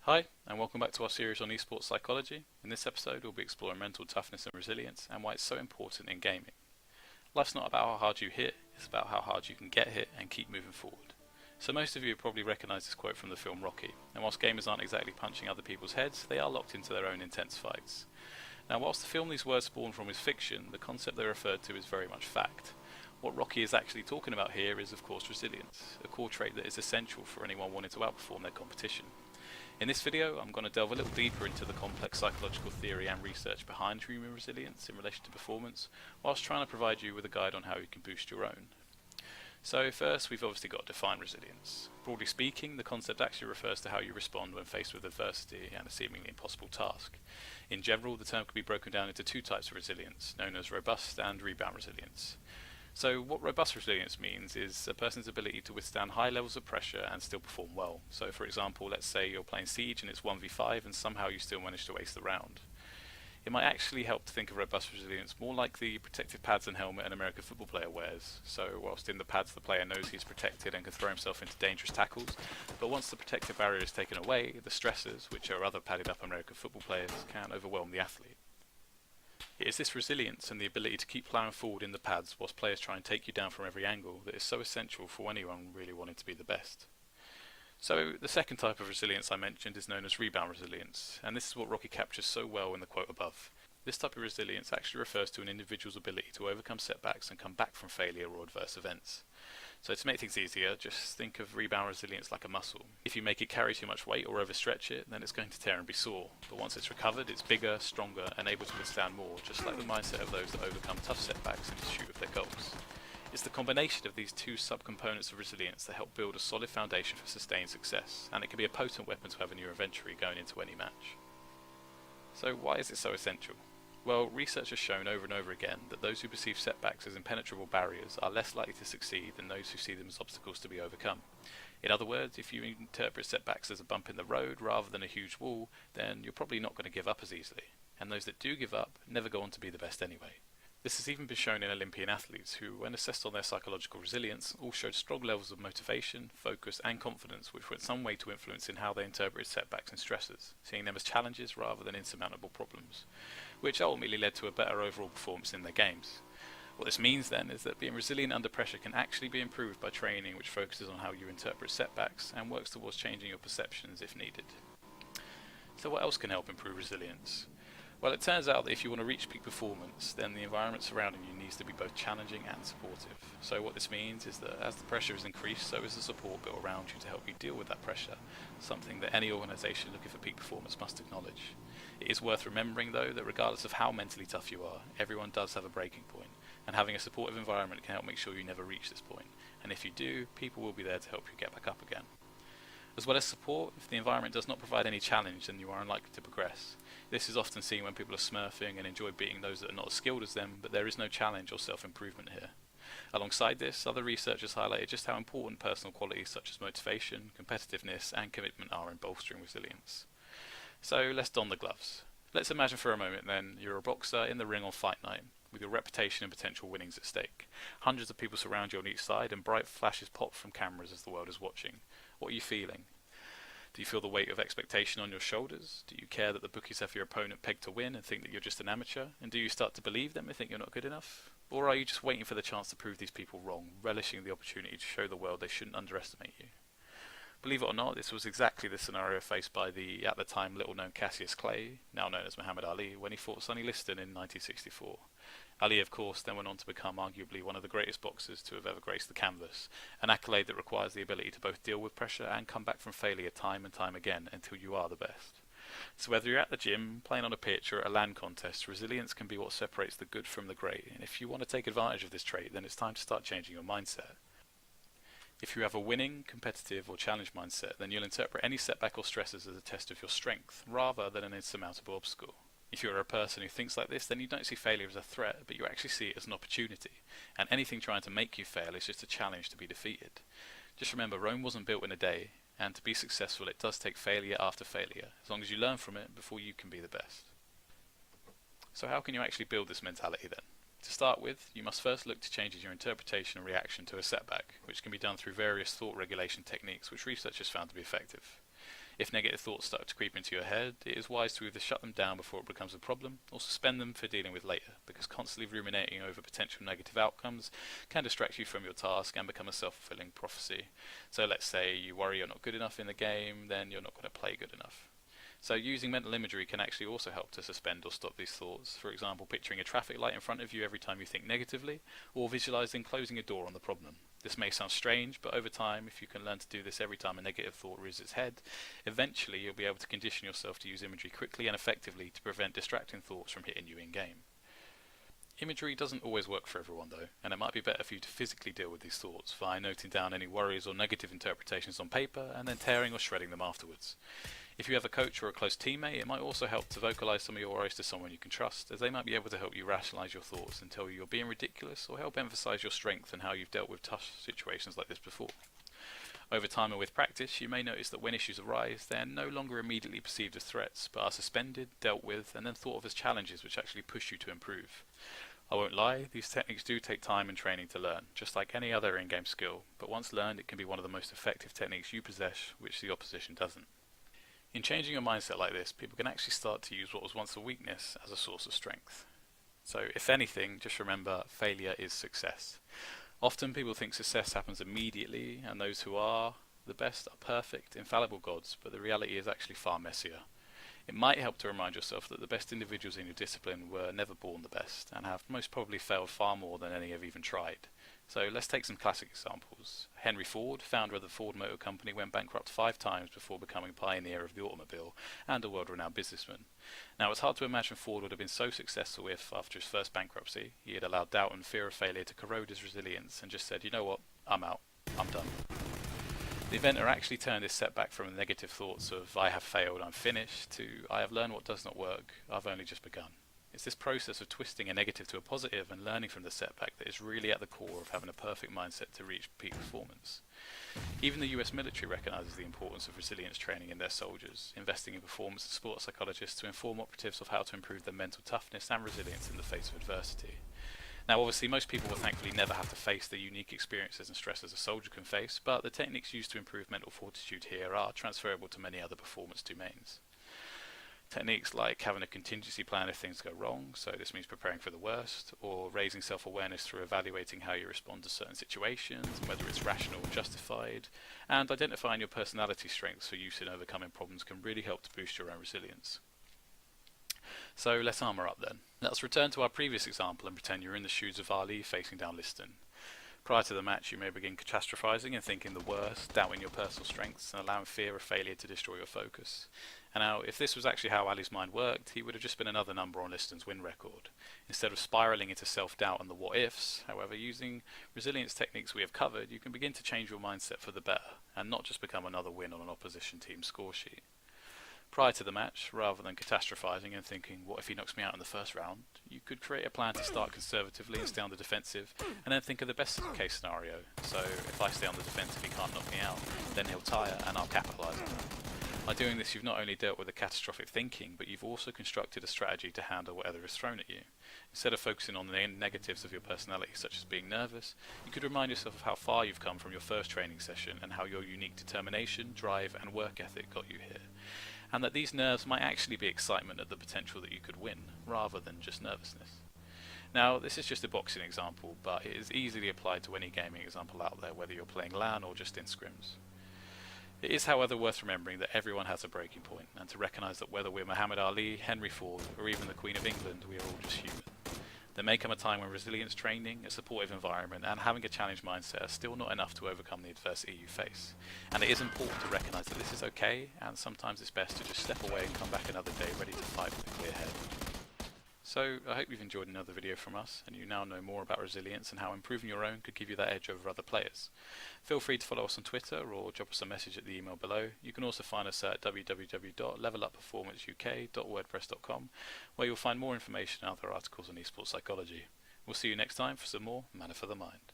Hi, and welcome back to our series on esports psychology. In this episode, we'll be exploring mental toughness and resilience and why it's so important in gaming. Life's not about how hard you hit, it's about how hard you can get hit and keep moving forward. So most of you probably recognise this quote from the film Rocky, and whilst gamers aren't exactly punching other people's heads, they are locked into their own intense fights. Now, whilst the film these words spawn from is fiction, the concept they referred to is very much fact. What Rocky is actually talking about here is, of course, resilience, a core trait that is essential for anyone wanting to outperform their competition. In this video, I'm going to delve a little deeper into the complex psychological theory and research behind human resilience in relation to performance, whilst trying to provide you with a guide on how you can boost your own. So first, we've obviously got to define resilience. Broadly speaking, the concept actually refers to how you respond when faced with adversity and a seemingly impossible task. In general, the term can be broken down into two types of resilience, known as robust and rebound resilience. So what robust resilience means is a person's ability to withstand high levels of pressure and still perform well. So for example, let's say you're playing Siege and it's 1v5 and somehow you still manage to ace the round. It might actually help to think of robust resilience more like the protective pads and helmet an American football player wears. So whilst in the pads the player knows he's protected and can throw himself into dangerous tackles, but once the protective barrier is taken away, the stressors, which are other padded up American football players, can overwhelm the athlete. It is this resilience and the ability to keep plowing forward in the pads whilst players try and take you down from every angle that is so essential for anyone really wanting to be the best. So the second type of resilience I mentioned is known as rebound resilience, and this is what Rocky captures so well in the quote above. This type of resilience actually refers to an individual's ability to overcome setbacks and come back from failure or adverse events. So to make things easier, just think of rebound resilience like a muscle. If you make it carry too much weight or overstretch it, then it's going to tear and be sore. But once it's recovered, it's bigger, stronger, and able to withstand more, just like the mindset of those that overcome tough setbacks in pursuit of their goals. It's the combination of these two subcomponents of resilience that help build a solid foundation for sustained success, and it can be a potent weapon to have in your inventory going into any match. So why is it so essential? Well, research has shown over and over again that those who perceive setbacks as impenetrable barriers are less likely to succeed than those who see them as obstacles to be overcome. In other words, if you interpret setbacks as a bump in the road rather than a huge wall, then you're probably not going to give up as easily. And those that do give up never go on to be the best anyway. This has even been shown in Olympian athletes who, when assessed on their psychological resilience, all showed strong levels of motivation, focus and confidence which were in some way to influence in how they interpreted setbacks and stresses, seeing them as challenges rather than insurmountable problems, which ultimately led to a better overall performance in their games. What this means then is that being resilient under pressure can actually be improved by training which focuses on how you interpret setbacks and works towards changing your perceptions if needed. So what else can help improve resilience? Well, it turns out that if you want to reach peak performance, then the environment surrounding you needs to be both challenging and supportive. So what this means is that as the pressure is increased, so is the support built around you to help you deal with that pressure, something that any organisation looking for peak performance must acknowledge. It is worth remembering, though, that regardless of how mentally tough you are, everyone does have a breaking point, and having a supportive environment can help make sure you never reach this point. And if you do, people will be there to help you get back up again. As well as support, if the environment does not provide any challenge, then you are unlikely to progress. This is often seen when people are smurfing and enjoy beating those that are not as skilled as them, but there is no challenge or self-improvement here. Alongside this, other researchers highlighted just how important personal qualities such as motivation, competitiveness and commitment are in bolstering resilience. So let's don the gloves. Let's imagine for a moment then you're a boxer in the ring on fight night, with your reputation and potential winnings at stake. Hundreds of people surround you on each side and bright flashes pop from cameras as the world is watching. What are you feeling? Do you feel the weight of expectation on your shoulders? Do you care that the bookies have your opponent pegged to win and think that you're just an amateur? And do you start to believe them and think you're not good enough? Or are you just waiting for the chance to prove these people wrong, relishing the opportunity to show the world they shouldn't underestimate you? Believe it or not, this was exactly the scenario faced by the, at the time, little-known Cassius Clay, now known as Muhammad Ali, when he fought Sonny Liston in 1964. Ali, of course, then went on to become arguably one of the greatest boxers to have ever graced the canvas, an accolade that requires the ability to both deal with pressure and come back from failure time and time again until you are the best. So whether you're at the gym, playing on a pitch, or at a LAN contest, resilience can be what separates the good from the great, and if you want to take advantage of this trait, then it's time to start changing your mindset. If you have a winning, competitive or challenge mindset, then you'll interpret any setback or stresses as a test of your strength, rather than an insurmountable obstacle. If you're a person who thinks like this, then you don't see failure as a threat, but you actually see it as an opportunity, and anything trying to make you fail is just a challenge to be defeated. Just remember, Rome wasn't built in a day, and to be successful it does take failure after failure, as long as you learn from it before you can be the best. So how can you actually build this mentality then? To start with, you must first look to change your interpretation and reaction to a setback, which can be done through various thought regulation techniques which researchers found to be effective. If negative thoughts start to creep into your head, it is wise to either shut them down before it becomes a problem, or suspend them for dealing with later, because constantly ruminating over potential negative outcomes can distract you from your task and become a self-fulfilling prophecy. So let's say you worry you're not good enough in the game, then you're not going to play good enough. So using mental imagery can actually also help to suspend or stop these thoughts. For example, picturing a traffic light in front of you every time you think negatively, or visualizing closing a door on the problem. This may sound strange, but over time, if you can learn to do this every time a negative thought rears its head, eventually you'll be able to condition yourself to use imagery quickly and effectively to prevent distracting thoughts from hitting you in-game. Imagery doesn't always work for everyone though, and it might be better for you to physically deal with these thoughts via noting down any worries or negative interpretations on paper and then tearing or shredding them afterwards. If you have a coach or a close teammate, it might also help to vocalize some of your worries to someone you can trust, as they might be able to help you rationalize your thoughts and tell you you're being ridiculous, or help emphasize your strength and how you've dealt with tough situations like this before. Over time and with practice, you may notice that when issues arise, they are no longer immediately perceived as threats, but are suspended, dealt with, and then thought of as challenges which actually push you to improve. I won't lie, these techniques do take time and training to learn, just like any other in-game skill, but once learned it can be one of the most effective techniques you possess, which the opposition doesn't. In changing your mindset like this, people can actually start to use what was once a weakness as a source of strength. So, if anything, just remember, failure is success. Often people think success happens immediately, and those who are the best are perfect, infallible gods, but the reality is actually far messier. It might help to remind yourself that the best individuals in your discipline were never born the best, and have most probably failed far more than any have even tried. So let's take some classic examples. Henry Ford, founder of the Ford Motor Company, went bankrupt 5 times before becoming pioneer of the automobile and a world-renowned businessman. Now, it's hard to imagine Ford would have been so successful if, after his first bankruptcy, he had allowed doubt and fear of failure to corrode his resilience and just said, you know what, I'm out, I'm done. The inventor actually turned his setback from negative thoughts of, I have failed, I'm finished, to, I have learned what does not work, I've only just begun. It's this process of twisting a negative to a positive and learning from the setback that is really at the core of having a perfect mindset to reach peak performance. Even the US military recognises the importance of resilience training in their soldiers, investing in performance and sports psychologists to inform operatives of how to improve their mental toughness and resilience in the face of adversity. Now, obviously, most people will thankfully never have to face the unique experiences and stresses a soldier can face, but the techniques used to improve mental fortitude here are transferable to many other performance domains. Techniques like having a contingency plan if things go wrong, so this means preparing for the worst, or raising self-awareness through evaluating how you respond to certain situations, and whether it's rational or justified, and identifying your personality strengths for use in overcoming problems can really help to boost your own resilience. So let's armour up then. Let's return to our previous example and pretend you're in the shoes of Ali facing down Liston. Prior to the match, you may begin catastrophizing and thinking the worst, doubting your personal strengths, and allowing fear of failure to destroy your focus. And now, if this was actually how Ali's mind worked, he would have just been another number on Liston's win record. Instead of spiraling into self-doubt and the what-ifs, however, using resilience techniques we have covered, you can begin to change your mindset for the better, and not just become another win on an opposition team's score sheet. Prior to the match, rather than catastrophizing and thinking, what if he knocks me out in the first round, you could create a plan to start conservatively and stay on the defensive, and then think of the best case scenario. So, if I stay on the defensive, he can't knock me out, then he'll tire and I'll capitalise on that. By doing this, you've not only dealt with the catastrophic thinking, but you've also constructed a strategy to handle whatever is thrown at you. Instead of focusing on the negatives of your personality, such as being nervous, you could remind yourself of how far you've come from your first training session and how your unique determination, drive, and work ethic got you here. And that these nerves might actually be excitement at the potential that you could win, rather than just nervousness. Now, this is just a boxing example, but it is easily applied to any gaming example out there, whether you're playing LAN or just in scrims. It is, however, worth remembering that everyone has a breaking point, and to recognise that whether we're Muhammad Ali, Henry Ford, or even the Queen of England, we are all just human. There may come a time when resilience training, a supportive environment, and having a challenge mindset are still not enough to overcome the adversity you face. And it is important to recognise that this is okay, and sometimes it's best to just step away and come back another day ready to fight with a clear head. So, I hope you've enjoyed another video from us, and you now know more about resilience and how improving your own could give you that edge over other players. Feel free to follow us on Twitter or drop us a message at the email below. You can also find us at www.levelupperformanceuk.wordpress.com, where you'll find more information and other articles on esports psychology. We'll see you next time for some more Manna for the Mind.